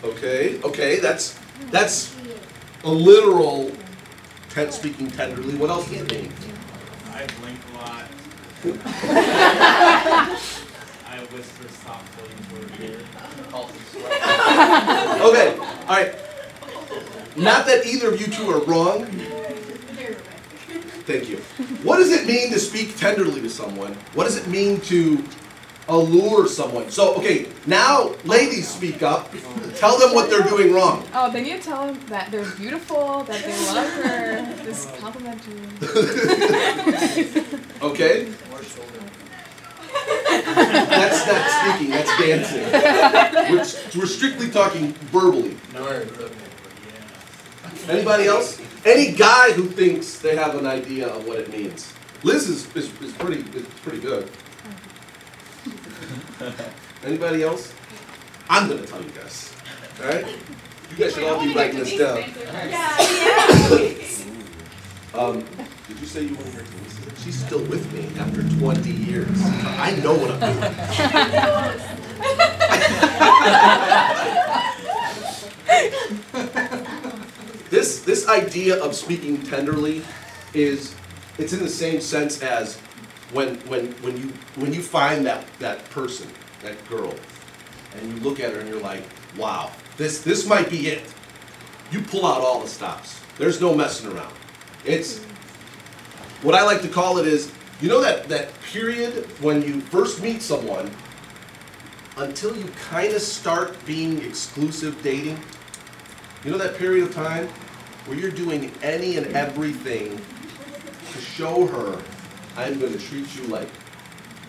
Okay, okay, that's a literal speaking tenderly. What else does it mean? I blink a lot. I whisper softly into her ear. Okay, all right. Not that either of you two are wrong. Thank you. What does it mean to speak tenderly to someone? What does it mean to allure someone? So, okay, now ladies speak up. Tell them what they're doing wrong. Oh, they need to tell them that they're beautiful, that they love her. Just compliment you. Okay? That's not speaking, that's dancing. We're strictly talking verbally. Anybody else? Any guy who thinks they have an idea of what it means. Liz is pretty good. Anybody else? I'm going to tell you guys. All right? You guys should all be writing this down. Did you say you want to hear this? She's still with me after 20 years. I know what I'm doing. This idea of speaking tenderly it's in the same sense as when you find that person, that girl, and you look at her and you're like, wow, this might be it. You pull out all the stops. There's no messing around. It's what I like to call it is, you know that period when you first meet someone until you kind of start being exclusive dating? You know that period of time where you're doing any and everything to show her, I'm going to treat you like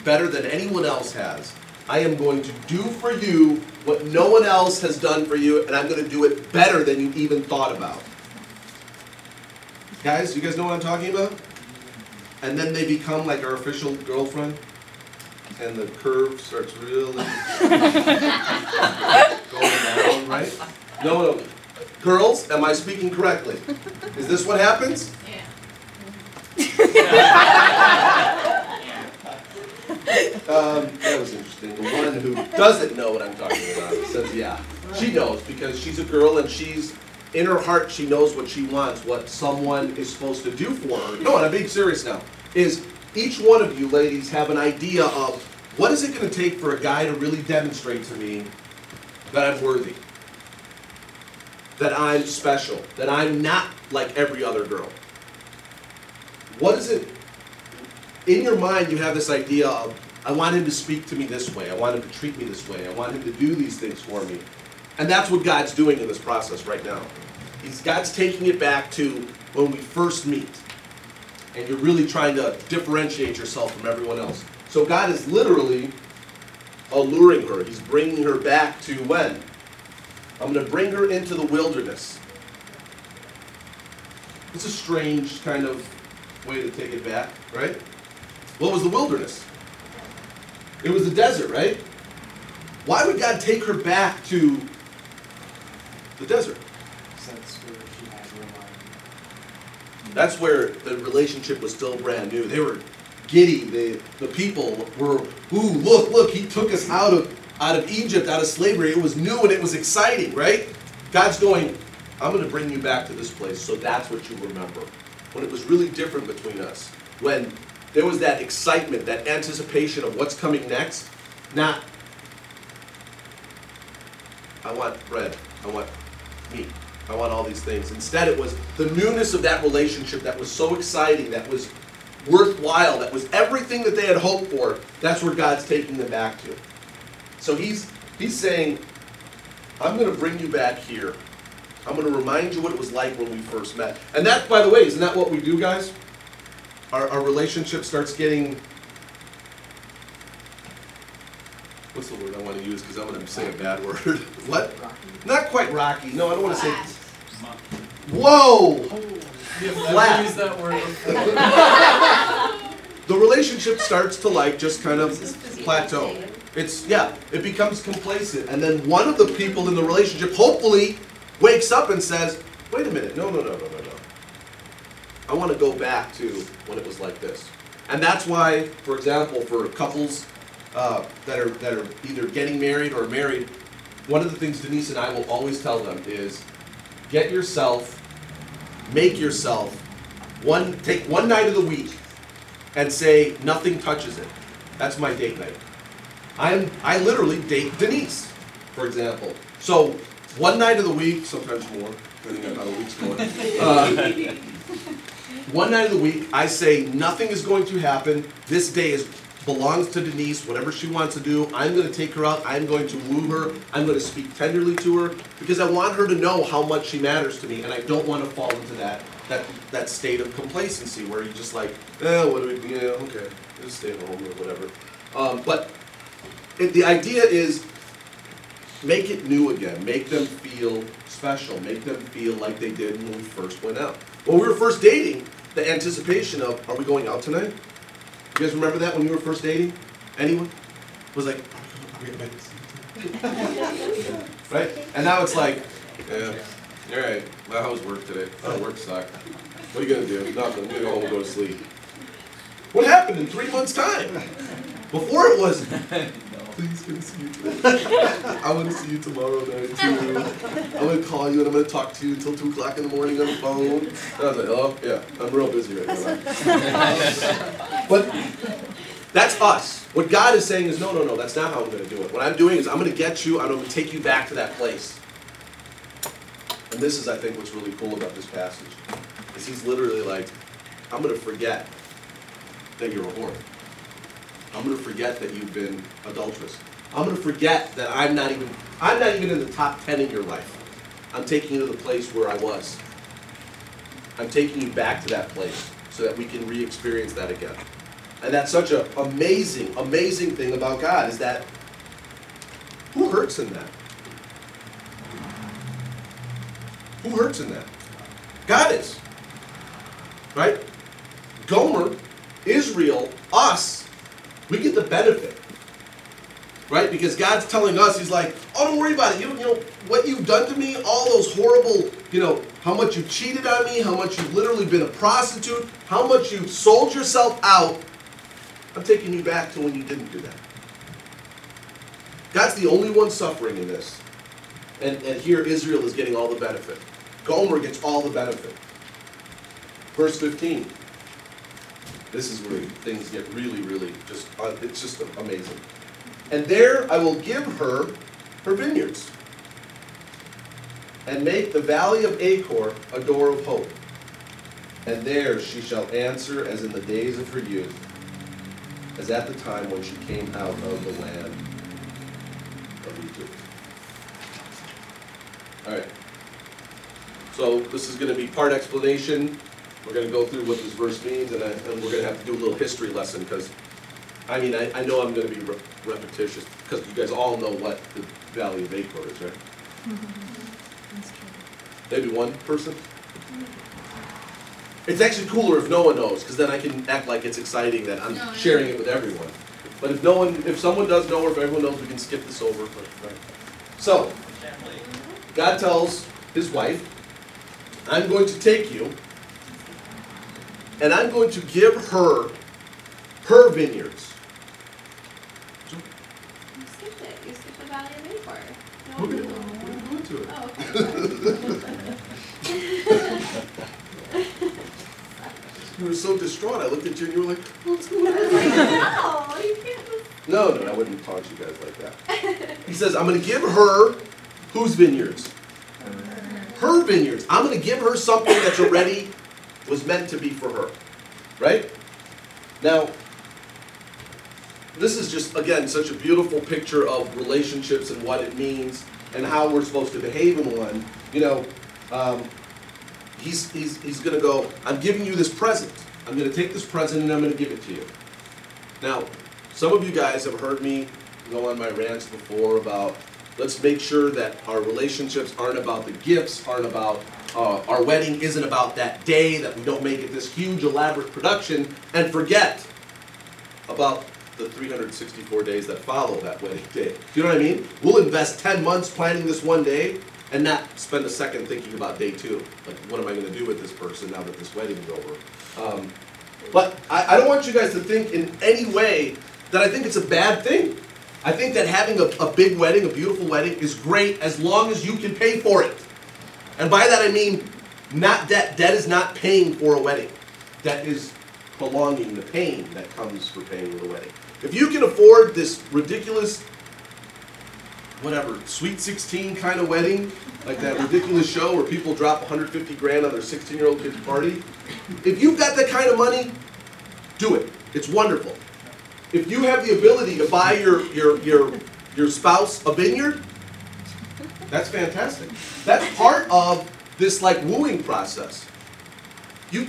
better than anyone else has. I am going to do for you what no one else has done for you, and I'm going to do it better than you even thought about. Guys, you guys know what I'm talking about? And then they become like our official girlfriend, and the curve starts really going down, right? No. Girls, am I speaking correctly? Is this what happens? That was interesting. The one who doesn't know what I'm talking about says, yeah. She knows because she's a girl and she's, in her heart, she knows what she wants, what someone is supposed to do for her. No, and I'm being serious now. Is each one of you ladies have an idea of what is it going to take for a guy to really demonstrate to me that I'm worthy? That I'm special, that I'm not like every other girl. What is it? In your mind, you have this idea of, I want him to speak to me this way, I want him to treat me this way, I want him to do these things for me. And that's what God's doing in this process right now. God's taking it back to when we first meet. And you're really trying to differentiate yourself from everyone else. So God is literally alluring her. He's bringing her back to when? I'm going to bring her into the wilderness. It's a strange kind of way to take it back, right? What was the wilderness? It was the desert, right? Why would God take her back to the desert? That's where she had real life. That's where the relationship was still brand new. They were giddy. The people were, ooh, look, he took us out of Egypt, out of slavery. It was new and it was exciting, right? God's going, I'm going to bring you back to this place, so that's what you remember. When it was really different between us. When there was that excitement, that anticipation of what's coming next. Not, I want bread, I want meat, I want all these things. Instead, it was the newness of that relationship that was so exciting, that was worthwhile, that was everything that they had hoped for. That's where God's taking them back to. So he's saying, I'm going to bring you back here. I'm going to remind you what it was like when we first met. And that, by the way, isn't that what we do, guys? Our relationship starts getting, what's the word I want to use? Because I'm going to say a bad word. What? Rocky. Not quite rocky. No, I don't want to say. Whoa! Never used that word before. The relationship starts to just kind of plateau. It becomes complacent. And then one of the people in the relationship hopefully wakes up and says, wait a minute, no. I want to go back to when it was like this. And that's why, for example, for couples that are either getting married or married, one of the things Denise and I will always tell them is, get yourself, make yourself, take one night of the week and say nothing touches it. That's my date night. I literally date Denise, for example. So one night of the week, sometimes more, depending on how the week's going. One night of the week, I say nothing is going to happen. This day belongs to Denise. Whatever she wants to do, I'm going to take her out. I'm going to woo her. I'm going to speak tenderly to her because I want her to know how much she matters to me, and I don't want to fall into that state of complacency where you're just like, what do we? Yeah, okay, just stay home or whatever. But the idea is make it new again. Make them feel special. Make them feel like they did when we first went out. When we were first dating, the anticipation of, are we going out tonight? You guys remember that when you were first dating? Anyone? It was like, are we going to see you tonight? Right? And now it's like, yeah, all right, well, how was work today? Oh, work sucked. What are you going to do? Nothing. I'm going to go home and go to sleep. What happened in 3 months' time? Before it was, please can I see you today? I want to see you tomorrow night too. I'm going to call you and I'm going to talk to you until 2 o'clock in the morning on the phone. And I was like, oh, yeah, I'm real busy right now. But that's us. What God is saying is, no, that's not how I'm going to do it. What I'm doing is I'm going to get you, I'm going to take you back to that place. And this is, I think, what's really cool about this passage. Is he's literally like, I'm going to forget that you're a whore. I'm going to forget that you've been adulterous. I'm going to forget that I'm not even in the top 10 in your life. I'm taking you to the place where I was. I'm taking you back to that place so that we can re-experience that again. And that's such an amazing, amazing thing about God is that who hurts in that? Who hurts in that? God is. Right? Gomer, Israel, us, we get the benefit. Right? Because God's telling us, he's like, oh, don't worry about it. You know, what you've done to me, all those horrible, how much you cheated on me, how much you've literally been a prostitute, how much you've sold yourself out, I'm taking you back to when you didn't do that. God's the only one suffering in this. And here Israel is getting all the benefit. Gomer gets all the benefit. Verse 15. This is where things get really, really it's just amazing. And there I will give her vineyards, and make the valley of Achor a door of hope. And there she shall answer as in the days of her youth, as at the time when she came out of the land of Egypt. All right. So this is going to be part explanation. We're going to go through what this verse means, and we're going to have to do a little history lesson because, I know I'm going to be repetitious because you guys all know what the Valley of Achor is, right? That's true. Maybe one person? It's actually cooler if no one knows, because then I can act like it's exciting that I'm sharing it with everyone. But if someone does know, or if everyone knows, we can skip this over. Right. So, God tells his wife, I'm going to take you, and I'm going to give her vineyards. You skipped it. You skipped the Valley of Achor. No, We're going to go into it. Oh, okay. You were so distraught. I looked at you and you were like, what's going on? No, you can't. No, I wouldn't taunt you guys like that. He says, I'm going to give her whose vineyards? Her vineyards. I'm going to give her something that's already was meant to be for her. Right? Now, this is just, again, such a beautiful picture of relationships and what it means and how we're supposed to behave in one. He's going to go, I'm giving you this present. I'm going to take this present and I'm going to give it to you. Now, some of you guys have heard me go on my rants before about let's make sure that our relationships aren't about the gifts, aren't about our wedding isn't about that day, that we don't make it this huge elaborate production and forget about the 364 days that follow that wedding day. You know what I mean? We'll invest 10 months planning this one day and not spend a second thinking about day 2. Like, what am I going to do with this person now that this wedding is over? But I don't want you guys to think in any way that I think it's a bad thing. I think that having a big wedding, a beautiful wedding, is great as long as you can pay for it. And by that I mean not debt. Debt is not paying for a wedding. Debt is prolonging the pain that comes for paying for the wedding. If you can afford this ridiculous, whatever, Sweet 16 kind of wedding, like that ridiculous show where people drop 150 grand on their 16-year-old kid's party, if you've got that kind of money, do it. It's wonderful. If you have the ability to buy your spouse a vineyard, that's fantastic. That's part of this like wooing process. You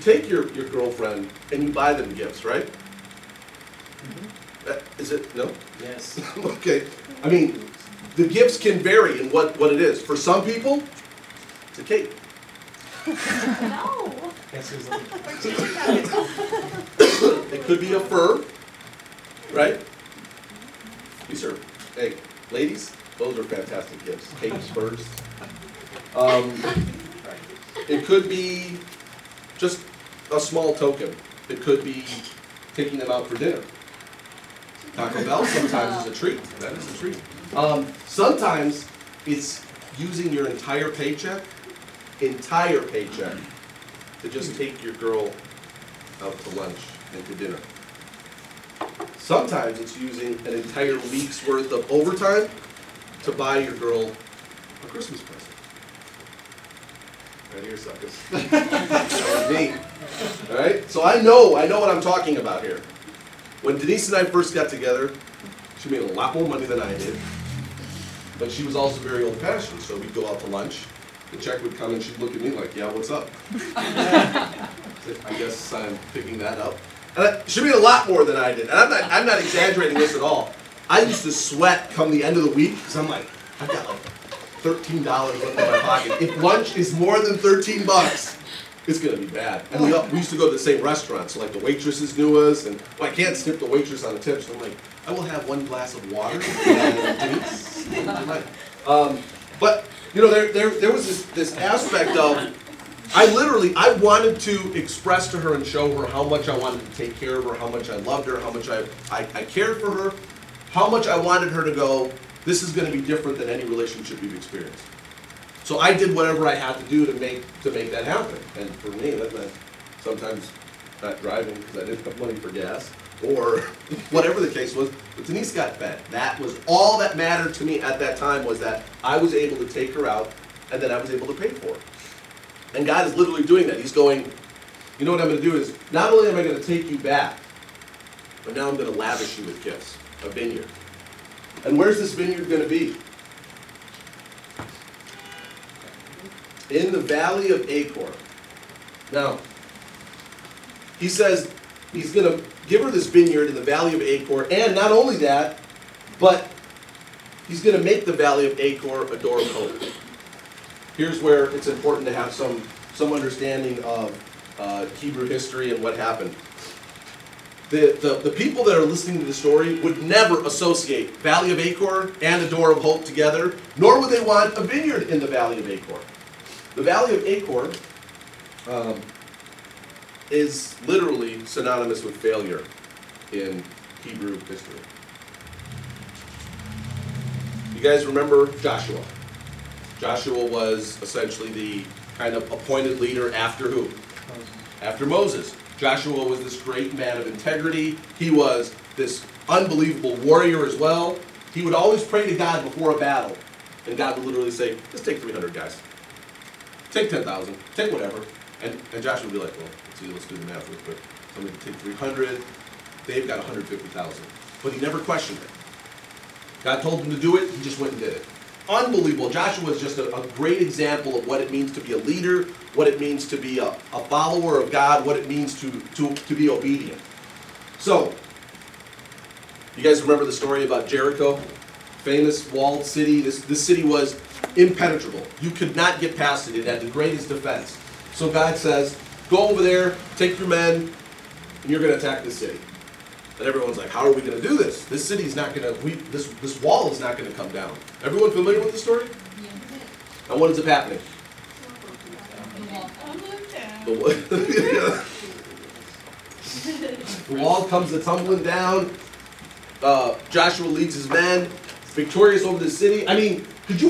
take your girlfriend and you buy them gifts, right? Is it? No? Yes. Okay. I mean, the gifts can vary in what it is. For some people, it's a cake. No. Guess who's looking? It could be a fur, right? These are, hey, ladies, those are fantastic gifts. Cakes, furs. It could be just a small token. It could be taking them out for dinner. Taco Bell sometimes is a treat. That is a treat. Sometimes it's using your entire paycheck to just take your girl out to lunch and to dinner. Sometimes it's using an entire week's worth of overtime to buy your girl a Christmas present. Right here, suckers. That was me. All right? So I know what I'm talking about here. When Denise and I first got together, she made a lot more money than I did. But she was also very old-fashioned, so we'd go out to lunch. The check would come and she'd look at me like, yeah, what's up? I guess I'm picking that up. And she made a lot more than I did. And I'm not exaggerating this at all. I used to sweat come the end of the week because I'm like, I've got like $13 left in my pocket. If lunch is more than 13 bucks, it's going to be bad. And we used to go to the same restaurant, so like the waitresses knew us, and well, I can't tip the waitress on a tip, so I'm like, I will have one glass of water and but you know, there was this aspect of I wanted to express to her and show her how much I wanted to take care of her, how much I loved her, how much I cared for her, how much I wanted her to go, this is going to be different than any relationship you've experienced. So I did whatever I had to do to make that happen. And for me, that meant sometimes not driving because I didn't have money for gas, or whatever the case was. But Denise got fed. That was all that mattered to me at that time, was that I was able to take her out and then I was able to pay for it. And God is literally doing that. He's going, you know what I'm going to do is, not only am I going to take you back, but now I'm going to lavish you with gifts, a vineyard. And where's this vineyard going to be? In the valley of Achor. Now, he says he's going to give her this vineyard in the valley of Achor, and not only that, but he's going to make the valley of Achor a door of hope. Here's where it's important to have some understanding of Hebrew history and what happened. The people that are listening to the story would never associate Valley of Achor and the Door of Hope together, nor would they want a vineyard in the Valley of Achor. The Valley of Achor is literally synonymous with failure in Hebrew history. You guys remember Joshua? Joshua was essentially the kind of appointed leader after who? After Moses. Joshua was this great man of integrity. He was this unbelievable warrior as well. He would always pray to God before a battle. And God would literally say, just take 300 guys. Take 10,000. Take whatever. And Joshua would be like, well, let's do the math real quick. So I'm going to take 300. They've got 150,000. But he never questioned it. God told him to do it. He just went and did it. Unbelievable. Joshua is just a great example of what it means to be a leader, what it means to be a follower of God, what it means to be obedient. So, you guys remember the story about Jericho? Famous walled city. This city was impenetrable. You could not get past it. It had the greatest defense. So God says, go over there, take your men, and you're going to attack the city. And everyone's like, how are we going to do this? This city's not going to, this wall is not going to come down. Everyone familiar with the story? Yeah. And what ends up happening? The wall comes tumbling down. Joshua leads his men, victorious over the city. I mean, could you